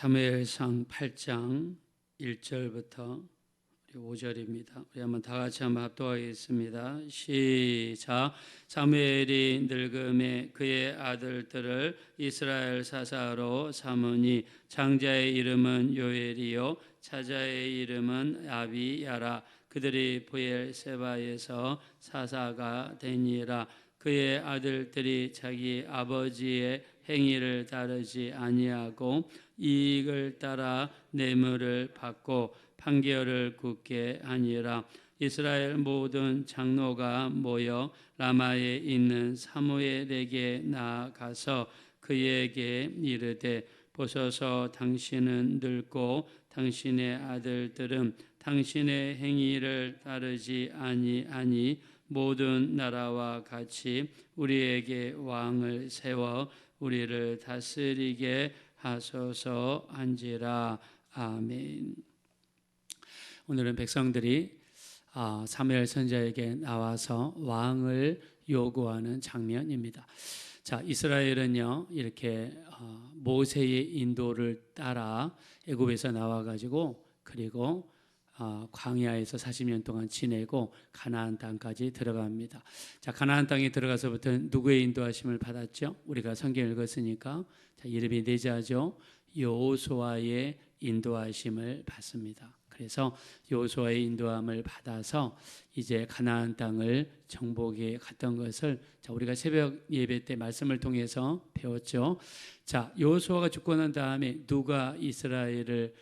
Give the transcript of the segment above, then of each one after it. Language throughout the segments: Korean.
사무엘상 8장 1절부터 5절입니다. 우리 한번 다 같이 한번 합독하겠습니다. 시작. 사무엘이 늙음에 그의 아들들을 이스라엘 사사로 삼으니 장자의 이름은 요엘이요 차자의 이름은 아비야라. 그들이 브엘세바에서 사사가 되니라. 그의 아들들이 자기 아버지의 행위를 따르지 아니하고 이익을 따라 뇌물을 받고 판결을 굳게 하니라. 이스라엘 모든 장로가 모여 라마에 있는 사무엘에게 나아가서 그에게 이르되 보소서 당신은 늙고 당신의 아들들은 당신의 행위를 따르지 아니하니 모든 나라와 같이 우리에게 왕을 세워 우리를 다스리게 하소서 한지라. 아멘. 오늘은 백성들이 사무엘 선지자에게 나와서 왕을 요구하는 장면입니다. 자, 이스라엘은요 이렇게 모세의 인도를 따라 애굽에서 나와가지고 그리고 광야에서 40년 동안 지내고 가나안 땅까지 들어갑니다. 자, 가나안 땅에 들어가서부터 누구의 인도하심을 받았죠? 우리가 성경 읽었으니까 자, 이름이 네 자죠. 여호수아의 인도하심을 받습니다. 그래서 여호수아의 인도함을 받아서 이제 가나안 땅을 정복해 갔던 것을 자, 우리가 새벽 예배 때 말씀을 통해서 배웠죠. 자, 여호수아가 죽고 난 다음에 누가 이스라엘을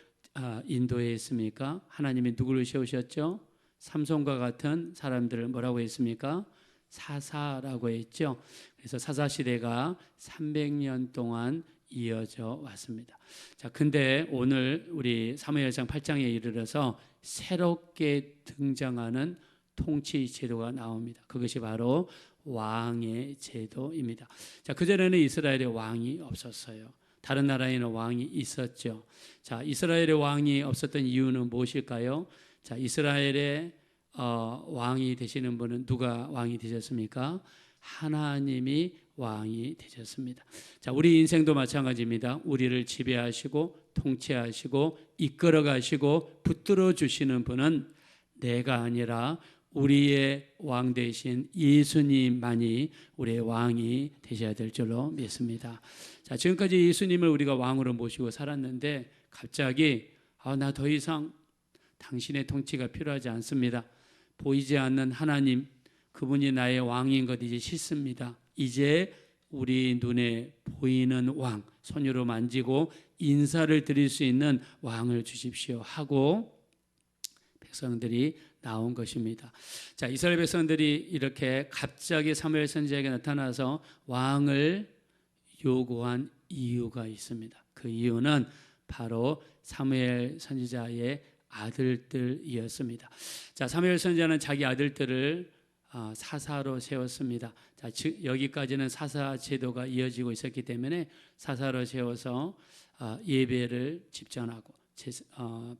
인도했습니까? 하나님이 누구를 세우셨죠? 삼손과 같은 사람들을 뭐라고 했습니까? 사사라고 했죠. 그래서 사사 시대가 300년 동안 이어져 왔습니다. 자, 근데 오늘 우리 사무엘상 8장에 이르러서 새롭게 등장하는 통치 제도가 나옵니다. 그것이 바로 왕의 제도입니다. 자, 그전에는 이스라엘에 왕이 없었어요. 다른 나라에는 왕이 있었죠. 자, 이스라엘의 왕이 없었던 이유는 무엇일까요? 자, 이스라엘의 왕이 되시는 분은 누가 왕이 되셨습니까? 하나님이 왕이 되셨습니다. 자, 우리 인생도 마찬가지입니다. 우리를 지배하시고 통치하시고 이끌어 가시고 붙들어 주시는 분은 내가 아니라 우리의 왕 되신 예수님만이 우리의 왕이 되셔야 될 줄로 믿습니다. 자, 지금까지 예수님을 우리가 왕으로 모시고 살았는데 갑자기 나 더 이상 당신의 통치가 필요하지 않습니다. 보이지 않는 하나님, 그분이 나의 왕인 것 이제 싫습니다. 이제 우리 눈에 보이는 왕, 손으로 만지고 인사를 드릴 수 있는 왕을 주십시오 하고 백성들이 나온 것입니다. 자, 이스라엘 백성들이 이렇게 갑자기 사무엘 선지자에게 나타나서 왕을 요구한 이유가 있습니다. 그 이유는 바로 사무엘 선지자의 아들들이었습니다. 자, 사무엘 선지자는 자기 아들들을 사사로 세웠습니다. 자, 여기까지는 사사 제도가 이어지고 있었기 때문에 사사로 세워서 예배를 집전하고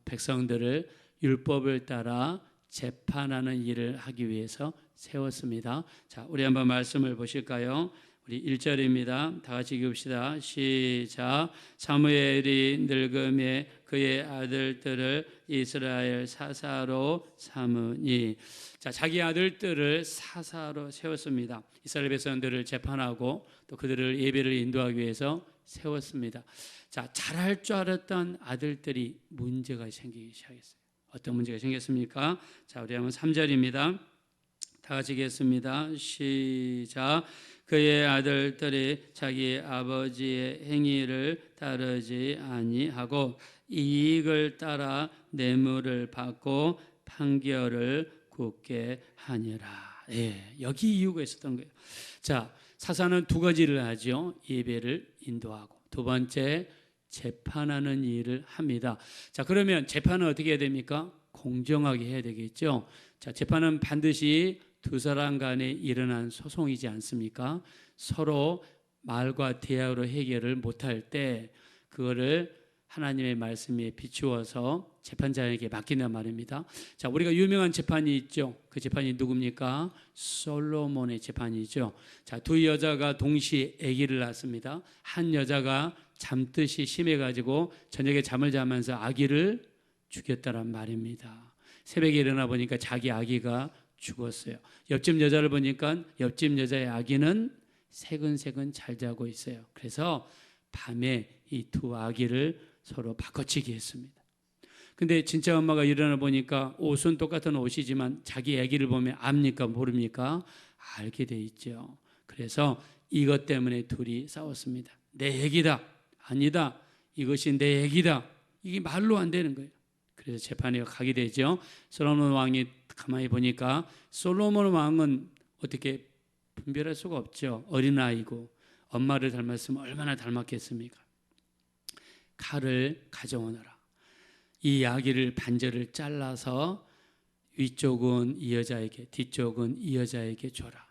백성들을 율법을 따라 재판하는 일을 하기 위해서 세웠습니다. 자, 우리 한번 말씀을 보실까요? 우리 1절입니다. 다 같이 읽읍시다. 시작. 사무엘이 늙음에 그의 아들들을 이스라엘 사사로 삼으니. 자, 자기 아들들을 사사로 세웠습니다. 이스라엘 백성들을 재판하고 또 그들을 예배를 인도하기 위해서 세웠습니다. 자, 잘할 줄 알았던 아들들이 문제가 생기기 시작했어요. 어떤 문제가 생겼습니까? 자, 우리 한번 3절입니다. 다 같이 읽겠습니다. 시작. 그의 아들들이 자기 아버지의 행위를 따르지 아니하고 이익을 따라 뇌물을 받고 판결을 굳게 하니라. 예, 여기 이유가 있었던 거예요. 자, 사사는 두 가지를 하죠. 예배를 인도하고 두 번째 재판하는 일을 합니다. 자, 그러면 재판은 어떻게 해야 됩니까? 공정하게 해야 되겠죠. 자, 재판은 반드시 두 사람 간에 일어난 소송이지 않습니까? 서로 말과 대화로 해결을 못할 때 그거를 하나님의 말씀에 비추어서 재판장에게 맡긴단 말입니다. 자, 우리가 유명한 재판이 있죠. 그 재판이 누굽니까? 솔로몬의 재판이죠. 자, 두 여자가 동시에 아기를 낳습니다. 한 여자가 잠뜻이 심해가지고 저녁에 잠을 자면서 아기를 죽였다란 말입니다. 새벽에 일어나 보니까 자기 아기가 죽었어요. 옆집 여자를 보니까 옆집 여자의 아기는 새근새근 잘 자고 있어요. 그래서 밤에 이 두 아기를 서로 바꿔치기 했습니다. 근데 진짜 엄마가 일어나 보니까 옷은 똑같은 옷이지만 자기 아기를 보면 압니까 모릅니까? 알게 돼 있죠. 그래서 이것 때문에 둘이 싸웠습니다. 내 아기다. 아니다. 이것이 내 아기다. 이게 말로 안 되는 거예요. 그래서 재판에 가게 되죠. 솔로몬 왕이 가만히 보니까 솔로몬 왕은 어떻게 분별할 수가 없죠. 어린아이고 엄마를 닮았으면 얼마나 닮았겠습니까? 칼을 가져오너라. 이 아기를 반절을 잘라서 위쪽은 이 여자에게 뒤쪽은 이 여자에게 줘라.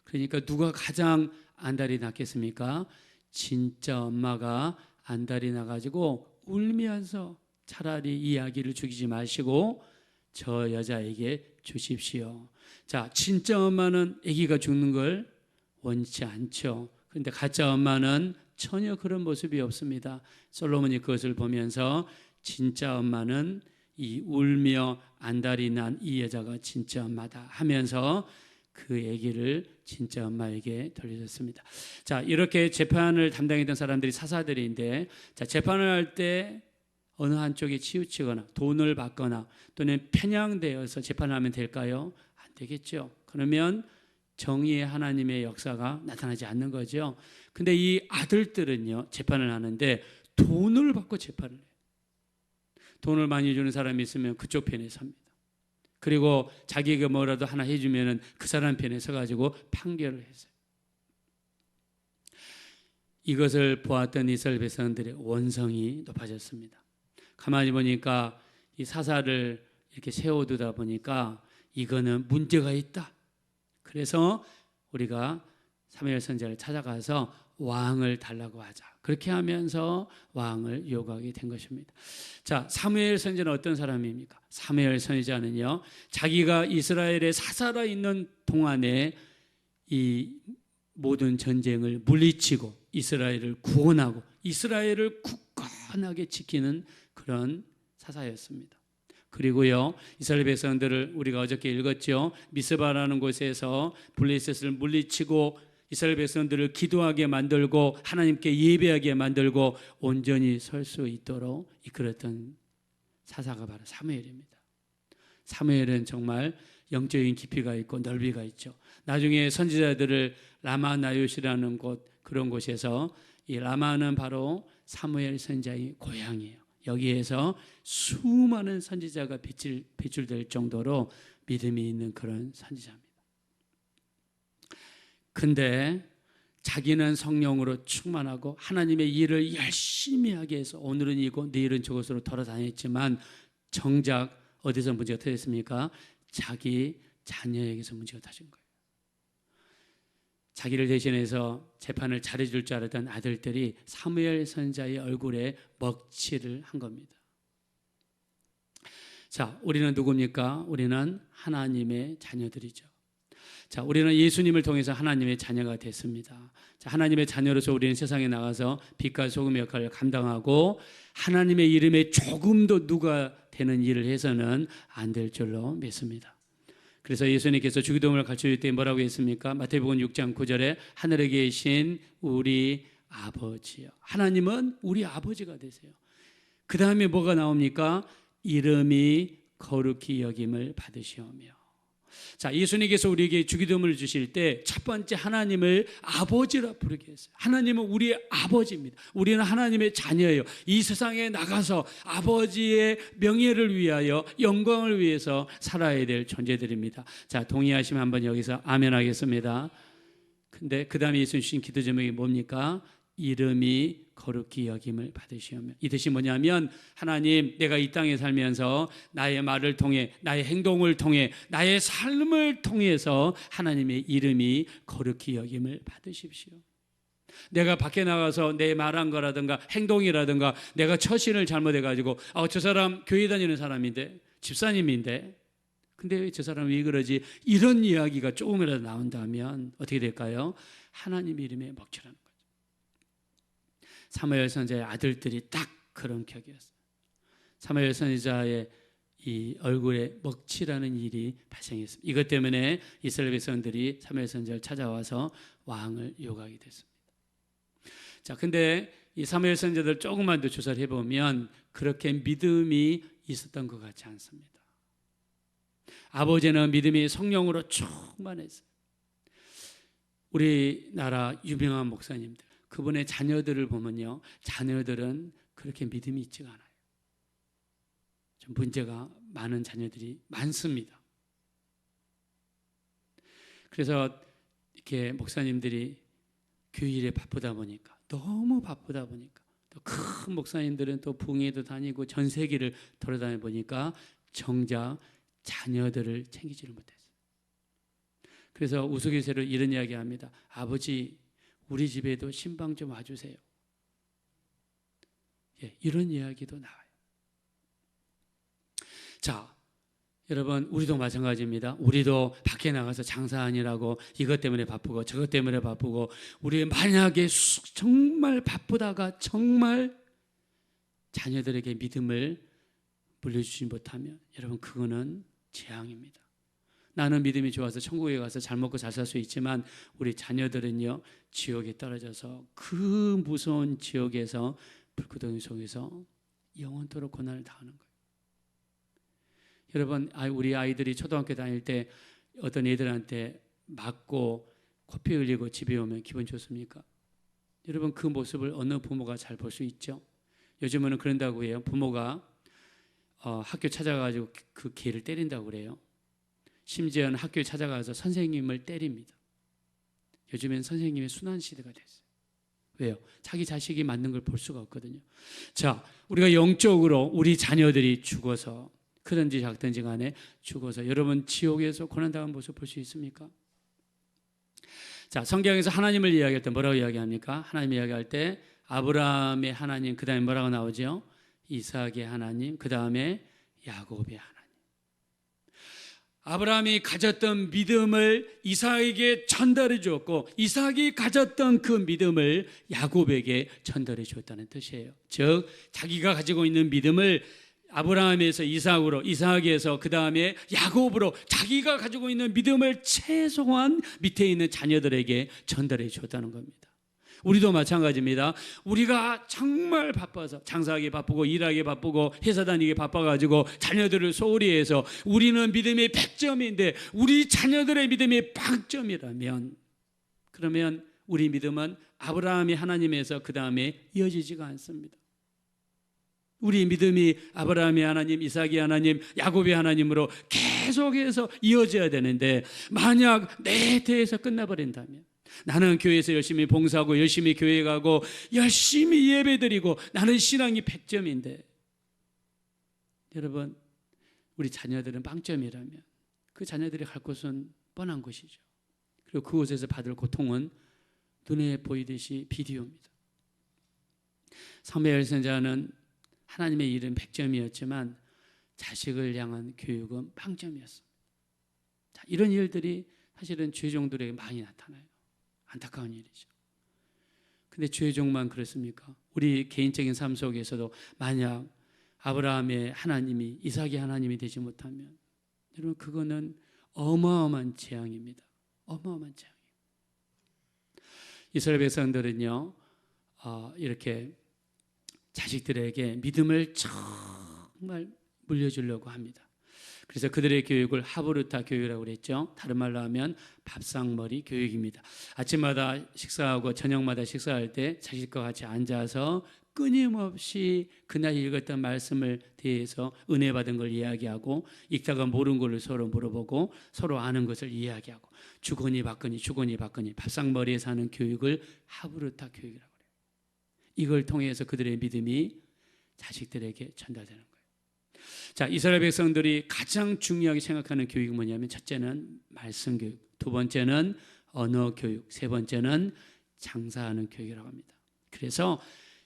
그러니까 누가 가장 안달이 났겠습니까? 진짜 엄마가 안달이 나가지고 울면서 차라리 이 아기를 죽이지 마시고 저 여자에게 주십시오. 자, 진짜 엄마는 아기가 죽는 걸 원치 않죠. 그런데 가짜 엄마는 전혀 그런 모습이 없습니다. 솔로몬이 그것을 보면서 진짜 엄마는 이 울며 안달이 난 이 여자가 진짜 엄마다 하면서 그 아기를 진짜 엄마에게 돌려줬습니다. 자, 이렇게 재판을 담당했던 사람들이 사사들인데, 자, 재판을 할 때 어느 한쪽에 치우치거나 돈을 받거나 또는 편향되어서 재판을 하면 될까요? 안 되겠죠. 그러면 정의의 하나님의 역사가 나타나지 않는 거죠. 근데 이 아들들은요, 재판을 하는데 돈을 받고 재판을 해요. 돈을 많이 주는 사람이 있으면 그쪽 편에 섭니다. 그리고 자기가 뭐라도 하나 해주면 그 사람 편에 서가지고 판결을 했어요. 이것을 보았던 이스라엘 백성들의 원성이 높아졌습니다. 가만히 보니까 이 사사를 이렇게 세워두다 보니까 이거는 문제가 있다. 그래서 우리가 사무엘 선지자를 찾아가서 왕을 달라고 하자. 그렇게 하면서 왕을 요구하게 된 것입니다. 자, 사무엘 선지자는 어떤 사람입니까? 사무엘 선지자는요, 자기가 이스라엘의 사사로 있는 동안에 이 모든 전쟁을 물리치고 이스라엘을 구원하고 이스라엘을 굳건하게 지키는 그런 사사였습니다. 그리고요, 이스라엘 백성들을 우리가 어저께 읽었죠. 미스바라는 곳에서 블레셋을 물리치고 이스라엘 백성들을 기도하게 만들고 하나님께 예배하게 만들고 온전히 설 수 있도록 이끌었던 사사가 바로 사무엘입니다. 사무엘은 정말 영적인 깊이가 있고 넓이가 있죠. 나중에 선지자들을 라마나요시라는 곳, 그런 곳에서 이 라마는 바로 사무엘 선지자의 고향이에요. 여기에서 수많은 선지자가 배출될 정도로 믿음이 있는 그런 선지자입니다. 근데 자기는 성령으로 충만하고 하나님의 일을 열심히 하게 해서 오늘은 이고 내일은 저곳으로 돌아다녔지만 정작 어디서 문제가 터졌습니까? 자기 자녀에게서 문제가 터진 거예요. 자기를 대신해서 재판을 잘해줄 줄 알았던 아들들이 사무엘 선지자의 얼굴에 먹칠을 한 겁니다. 자, 우리는 누굽니까? 우리는 하나님의 자녀들이죠. 자, 우리는 예수님을 통해서 하나님의 자녀가 됐습니다. 자, 하나님의 자녀로서 우리는 세상에 나가서 빛과 소금의 역할을 감당하고 하나님의 이름에 조금도 누가 되는 일을 해서는 안 될 줄로 믿습니다. 그래서 예수님께서 주기도문을 가르쳐줄 때 뭐라고 했습니까? 마태복음 6장 9절에 하늘에 계신 우리 아버지요. 하나님은 우리 아버지가 되세요. 그 다음에 뭐가 나옵니까? 이름이 거룩히 여김을 받으시오며. 자, 예수님께서 우리에게 주기도문을 주실 때 첫 번째 하나님을 아버지라 부르게 했어요. 하나님은 우리의 아버지입니다. 우리는 하나님의 자녀예요. 이 세상에 나가서 아버지의 명예를 위하여 영광을 위해서 살아야 될 존재들입니다. 자, 동의하시면 한번 여기서 아멘 하겠습니다. 근데 그 다음에 예수님 주신 기도 제목이 뭡니까? 이름이 거룩히 여김을 받으시오며. 이 뜻이 뭐냐면 하나님, 내가 이 땅에 살면서 나의 말을 통해 나의 행동을 통해 나의 삶을 통해서 하나님의 이름이 거룩히 여김을 받으십시오. 내가 밖에 나가서 내 말한 거라든가 행동이라든가 내가 처신을 잘못해가지고 저 사람 교회 다니는 사람인데 집사님인데 근데 왜 저 사람 왜 그러지? 이런 이야기가 조금이라도 나온다면 어떻게 될까요? 하나님 이름에 먹칠하는 거예요. 사무엘 선지자의 아들들이 딱 그런 격이었어요. 사무엘 선지자의 이 얼굴에 먹칠하는 일이 발생했습니다. 이것 때문에 이스라엘 백성들이 사무엘 선지자를 찾아와서 왕을 요구하게 됐습니다. 자, 근데 이 사무엘 선지자들 조금만 더 조사를 해보면 그렇게 믿음이 있었던 것 같지 않습니다. 아버지는 믿음이 성령으로 충만했어요. 우리나라 유명한 목사님들, 그분의 자녀들을 보면요, 자녀들은 그렇게 믿음이 있지가 않아요. 좀 문제가 많은 자녀들이 많습니다. 그래서 이렇게 목사님들이 교일에 바쁘다 보니까, 너무 바쁘다 보니까, 또 큰 목사님들은 또 북미에도 다니고 전 세계를 돌아다녀 보니까 정작 자녀들을 챙기지를 못했어요. 그래서 우스갯소리로 이런 이야기 합니다. 아버지, 우리 집에도 신방 좀 와주세요. 예, 이런 이야기도 나와요. 자, 여러분, 우리도 마찬가지입니다. 우리도 밖에 나가서 장사하느라고 이것 때문에 바쁘고 저것 때문에 바쁘고, 우리 만약에 정말 바쁘다가 정말 자녀들에게 믿음을 물려주지 못하면 여러분, 그거는 재앙입니다. 나는 믿음이 좋아서 천국에 가서 잘 먹고 잘 살 수 있지만 우리 자녀들은요, 지옥에 떨어져서 그 무서운 지옥에서 불구덩이 속에서 영원토록 고난을 당하는 거예요. 여러분, 우리 아이들이 초등학교 다닐 때 어떤 애들한테 맞고 코피 흘리고 집에 오면 기분 좋습니까? 여러분, 그 모습을 어느 부모가 잘 볼 수 있죠? 요즘은 그런다고 해요. 부모가 학교 찾아가지고 그 개를 때린다고 그래요. 심지어는 학교에 찾아가서 선생님을 때립니다. 요즘엔 선생님의 순환 시대가 됐어요. 왜요? 자기 자식이 맞는 걸 볼 수가 없거든요. 자, 우리가 영적으로 우리 자녀들이 죽어서, 크든지 작든지 간에 죽어서 여러분 지옥에서 고난당한 모습 볼 수 있습니까? 자, 성경에서 하나님을 이야기할 때 뭐라고 이야기합니까? 하나님 이야기할 때 아브라함의 하나님, 그 다음에 뭐라고 나오죠? 이삭의 하나님, 그 다음에 야곱의 하나님. 아브라함이 가졌던 믿음을 이삭에게 전달해 주었고, 이삭이 가졌던 그 믿음을 야곱에게 전달해 주었다는 뜻이에요. 즉, 자기가 가지고 있는 믿음을 아브라함에서 이삭으로, 이삭에서 그 다음에 야곱으로 자기가 가지고 있는 믿음을 최소한 밑에 있는 자녀들에게 전달해 줬다는 겁니다. 우리도 마찬가지입니다. 우리가 정말 바빠서 장사하기 바쁘고 일하기 바쁘고 회사 다니기 바빠가지고 자녀들을 소홀히 해서 우리는 믿음이 100점인데 우리 자녀들의 믿음이 0점이라면, 그러면 우리 믿음은 아브라함이 하나님에서 그 다음에 이어지지가 않습니다. 우리 믿음이 아브라함의 하나님, 이삭의 하나님, 야곱의 하나님으로 계속해서 이어져야 되는데, 만약 내 대에서 끝나버린다면, 나는 교회에서 열심히 봉사하고 열심히 교회 가고 열심히 예배드리고 나는 신앙이 100점인데, 여러분, 우리 자녀들은 0점이라면 그 자녀들이 갈 곳은 뻔한 것이죠. 그리고 그곳에서 받을 고통은 눈에 보이듯이 비디오입니다. 사무엘 선지자는 하나님의 일은 100점이었지만 자식을 향한 교육은 0점이었습니다. 자, 이런 일들이 사실은 죄종들에게 많이 나타나요. 안타까운 일이죠. 근데 죄종만 그렇습니까? 우리 개인적인 삶 속에서도 만약 아브라함의 하나님이 이삭의 하나님이 되지 못하면, 여러분, 그거는 어마어마한 재앙입니다. 어마어마한 재앙이에요. 이스라엘 백성들은요, 이렇게 자식들에게 믿음을 정말 물려주려고 합니다. 그래서 그들의 교육을 하브르타 교육이라고 그랬죠. 다른 말로 하면 밥상머리 교육입니다. 아침마다 식사하고 저녁마다 식사할 때 자식과 같이 앉아서 끊임없이 그날 읽었던 말씀을 대해서 은혜 받은 걸 이야기하고, 읽다가 모르는 걸 서로 물어보고 서로 아는 것을 이야기하고, 주거니 받거니 밥상머리에 사는 교육을 하브르타 교육이라고 해요. 이걸 통해서 그들의 믿음이 자식들에게 전달되는 거예요. 자, 이스라엘 백성들이 가장 중요하게 생각하는 교육이 뭐냐면, 첫째는 말씀 교육, 두 번째는 언어 교육, 세 번째는 장사하는 교육이라고 합니다. 그래서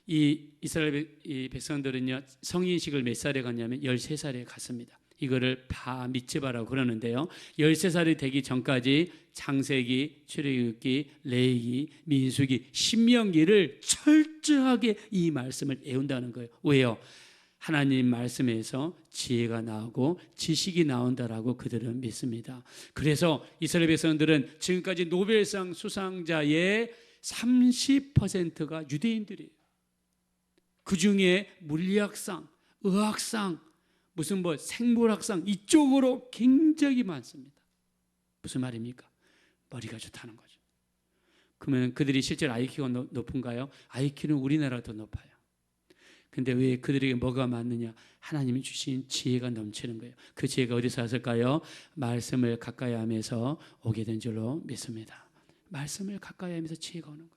이 이스라엘 백성들은요, 성인식을 몇 살에 갔냐면 13살에 갔습니다. 이거를 미츠바라고 그러는데요. 13살이 되기 전까지 창세기, 출애굽기, 레위기, 민수기, 신명기를 철저하게 이 말씀을 외운다는 거예요. 왜요? 하나님 말씀에서 지혜가 나오고 지식이 나온다라고 그들은 믿습니다. 그래서 이스라엘 백성들은 지금까지 노벨상 수상자의 30%가 유대인들이에요. 그 중에 물리학상, 의학상, 무슨 생물학상 이쪽으로 굉장히 많습니다. 무슨 말입니까? 머리가 좋다는 거죠. 그러면 그들이 실제로 IQ가 높은가요? IQ는 우리나라가 더 높아요. 근데 왜 그들에게 뭐가 맞느냐? 하나님이 주신 지혜가 넘치는 거예요. 그 지혜가 어디서 왔을까요? 말씀을 가까이 하면서 오게 된 줄로 믿습니다. 말씀을 가까이 하면서 지혜가 오는 거예요.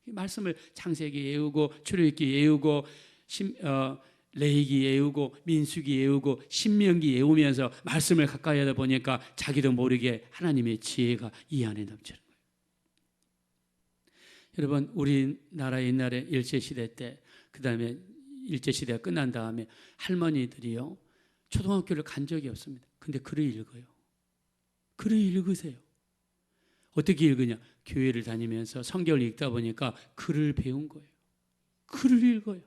말씀을 창세기 외우고 출애굽기 외우고 레위기 외우고 민수기 외우고 신명기 외우면서 말씀을 가까이 하다 보니까 자기도 모르게 하나님의 지혜가 이 안에 넘치는 거예요. 여러분, 우리나라 옛날에 일제시대 때, 그 다음에 일제시대가 끝난 다음에 할머니들이요, 초등학교를 간 적이 없습니다. 근데 글을 읽어요. 글을 읽으세요. 어떻게 읽으냐? 교회를 다니면서 성경을 읽다 보니까 글을 배운 거예요. 글을 읽어요.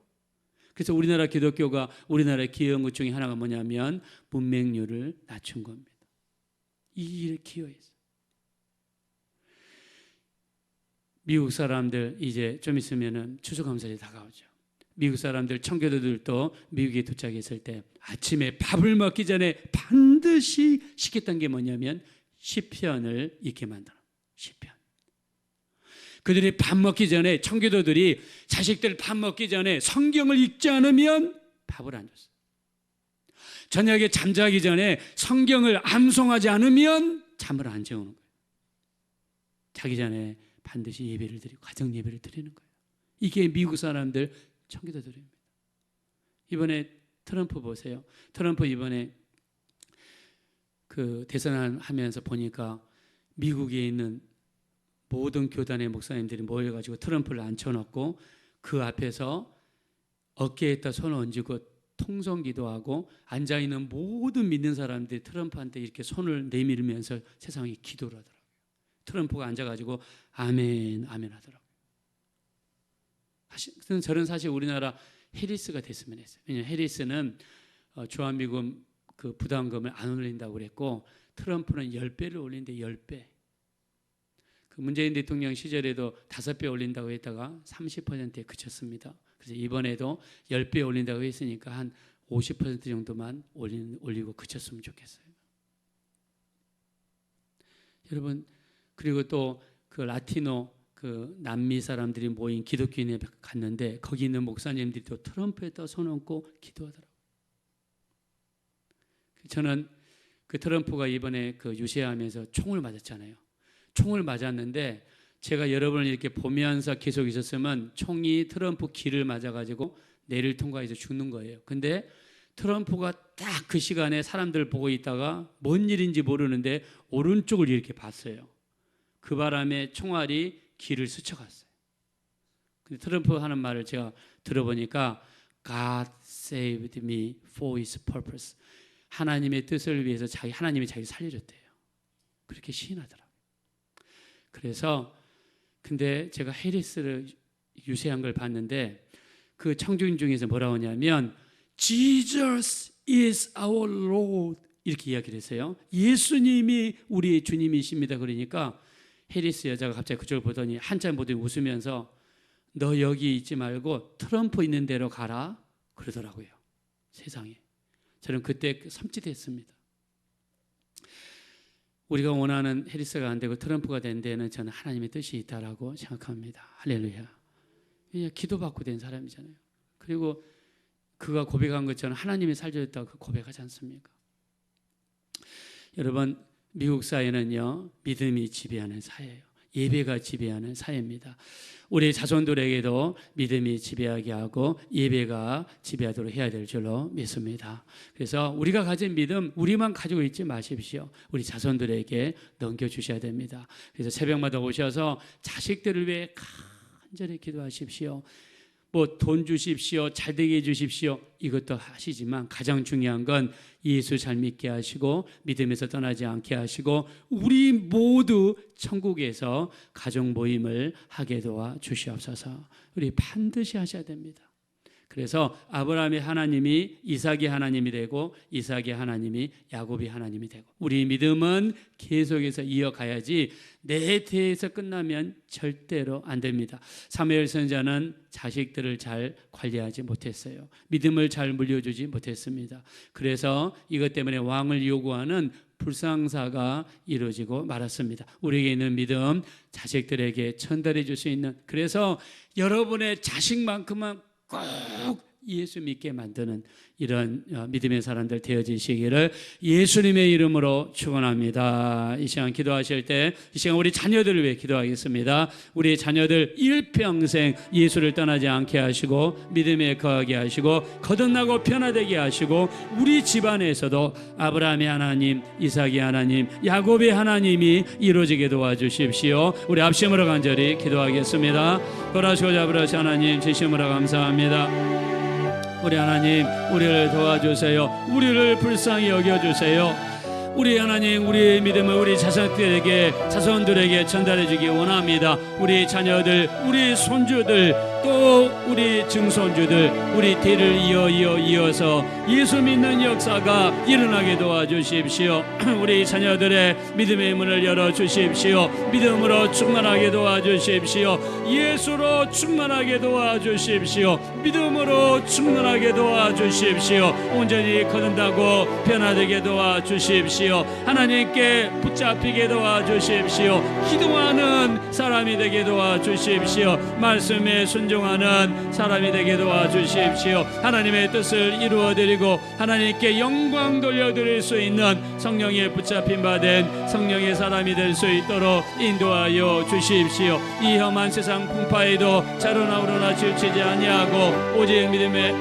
그래서 우리나라 기독교가 우리나라의 기여한 것 중에 하나가 뭐냐면 문맹률을 낮춘 겁니다. 이 일에 기여했어요. 미국 사람들 이제 좀 있으면은 추수감사절이 다가오죠. 미국 사람들 청교도들도 미국에 도착했을 때 아침에 밥을 먹기 전에 반드시 시켰던 게 뭐냐면 시편을 읽게 만드는 시편. 그들이 밥 먹기 전에 청교도들이 자식들 밥 먹기 전에 성경을 읽지 않으면 밥을 안 줬어요. 저녁에 잠자기 전에 성경을 암송하지 않으면 잠을 안 재우는 거예요. 자기 전에 반드시 예배를 드리고 가정 예배를 드리는 거예요. 이게 미국 사람들 청교도들입니다. 이번에 트럼프 보세요. 트럼프 이번에 그 대선하면서 보니까 미국에 있는 모든 교단의 목사님들이 모여가지고 트럼프를 앉혀놓고 그 앞에서 어깨에다 손을 얹고 통성기도하고 앉아있는 모든 믿는 사람들이 트럼프한테 이렇게 손을 내밀면서 세상에 기도를 하더라고요. 트럼프가 앉아가지고 아멘 아멘 하더라고요. 저는 사실 우리나라 해리스가 됐으면 했어요. 왜냐하면 해리스는 주한미군 그 부담금을 안 올린다고 그랬고 트럼프는 10배를 올린대. 10배. 그 문재인 대통령 시절에도 5배 올린다고 했다가 30%에 그쳤습니다. 그래서 이번에도 10배 올린다고 했으니까 한 50% 정도만 올리고 그쳤으면 좋겠어요. 여러분, 그리고 또 그 라티노 그 남미 사람들이 모인 기독교인에 갔는데 거기 있는 목사님들이 또 트럼프에다 손 얹고 기도하더라고요. 저는 그 트럼프가 이번에 그 유세하면서 총을 맞았잖아요. 총을 맞았는데 제가 여러분을 이렇게 보면서 계속 있었으면 총이 트럼프 귀를 맞아가지고 뇌를 통과해서 죽는 거예요. 근데 트럼프가 딱 그 시간에 사람들 보고 있다가 뭔 일인지 모르는데 오른쪽을 이렇게 봤어요. 그 바람에 총알이 귀를 스쳐갔어요. 근데 트럼프 하는 말을 제가 들어보니까 God saved me for his purpose. 하나님의 뜻을 위해서 하나님이 자기 살려줬대요. 그렇게 시인하더라고요. 그래서 근데 제가 해리스를 유세한 걸 봤는데 그 청중인 중에서 뭐라고 하냐면 Jesus is our Lord 이렇게 이야기를 했어요. 예수님이 우리의 주님이십니다. 그러니까 해리스 여자가 갑자기 그쪽을 보더니 한참 보더니 웃으면서 너 여기 있지 말고 트럼프 있는 데로 가라 그러더라고요. 세상에. 저는 그때 섬찟했습니다. 우리가 원하는 해리스가 안 되고 트럼프가 된 데는 저는 하나님의 뜻이 있다라고 생각합니다. 할렐루야. 그냥 기도받고 된 사람이잖아요. 그리고 그가 고백한 것처럼 하나님이 살려줬다고 고백하지 않습니까? 여러분, 미국 사회는요, 믿음이 지배하는 사회예요. 예배가 지배하는 사회입니다. 우리 자손들에게도 믿음이 지배하게 하고 예배가 지배하도록 해야 될 줄로 믿습니다. 그래서 우리가 가진 믿음 우리만 가지고 있지 마십시오. 우리 자손들에게 넘겨주셔야 됩니다. 그래서 새벽마다 오셔서 자식들을 위해 간절히 기도하십시오. 뭐 돈 주십시오, 잘 되게 해 주십시오, 이것도 하시지만 가장 중요한 건 예수 잘 믿게 하시고 믿음에서 떠나지 않게 하시고 우리 모두 천국에서 가정 모임을 하게 도와 주시옵소서. 우리 반드시 하셔야 됩니다. 그래서 아브라함의 하나님이 이삭의 하나님이 되고 이삭의 하나님이 야곱의 하나님이 되고 우리 믿음은 계속해서 이어가야지 내 대에서 끝나면 절대로 안 됩니다. 사무엘 선지자는 자식들을 잘 관리하지 못했어요. 믿음을 잘 물려주지 못했습니다. 그래서 이것 때문에 왕을 요구하는 불상사가 이루어지고 말았습니다. 우리에게 있는 믿음 자식들에게 전달해 줄 수 있는, 그래서 여러분의 자식만큼은 꼭 예수 믿게 만드는 이런 믿음의 사람들 되어지시기를 예수님의 이름으로 축원합니다. 이 시간 기도하실 때 이 시간 우리 자녀들을 위해 기도하겠습니다. 우리 자녀들 일평생 예수를 떠나지 않게 하시고 믿음에 거하게 하시고 거듭나고 변화되게 하시고 우리 집안에서도 아브라함의 하나님, 이삭의 하나님, 야곱의 하나님이 이루어지게 도와주십시오. 우리 합심으로 간절히 기도하겠습니다. 거라시고 잡으라시 하나님 진심으로 감사합니다. 우리 하나님, 우리를 도와주세요. 우리를 불쌍히 여겨주세요. 우리 하나님, 우리의 믿음을 우리 자손들에게 전달해 주기 원합니다. 우리 자녀들, 우리 손주들, 또 우리 증손주들, 우리 뒤를 이어서 예수 믿는 역사가 일어나게 도와주십시오. 우리 자녀들의 믿음의 문을 열어주십시오. 믿음으로 충만하게 도와주십시오. 예수로 충만하게 도와주십시오. 믿음으로 충만하게 도와주십시오. 온전히 거듭나고 변화되게 도와주십시오. 하나님께 붙잡히게 도와주십시오. 기도하는 사람이 되게 도와주십시오. 말씀에 순종하는 사람이 되게 도와주십시오. 하나님의 뜻을 이루어드리고 하나님께 영광 돌려드릴 수 있는 성령의 붙잡힌 바 된 성령의 사람이 될 수 있도록 인도하여 주십시오. 이 험한 세상 풍파에도 자로나 우러나 질치지 아니하고 오직 믿음의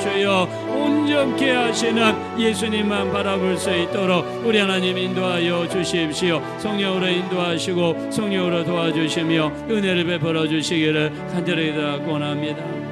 주여 온전케 하시는 예수님만 바라볼 수 있도록 우리 하나님 인도하여 주십시오. 성령으로 인도하시고 성령으로 도와주시며 은혜를 베풀어 주시기를 간절히 원합니다.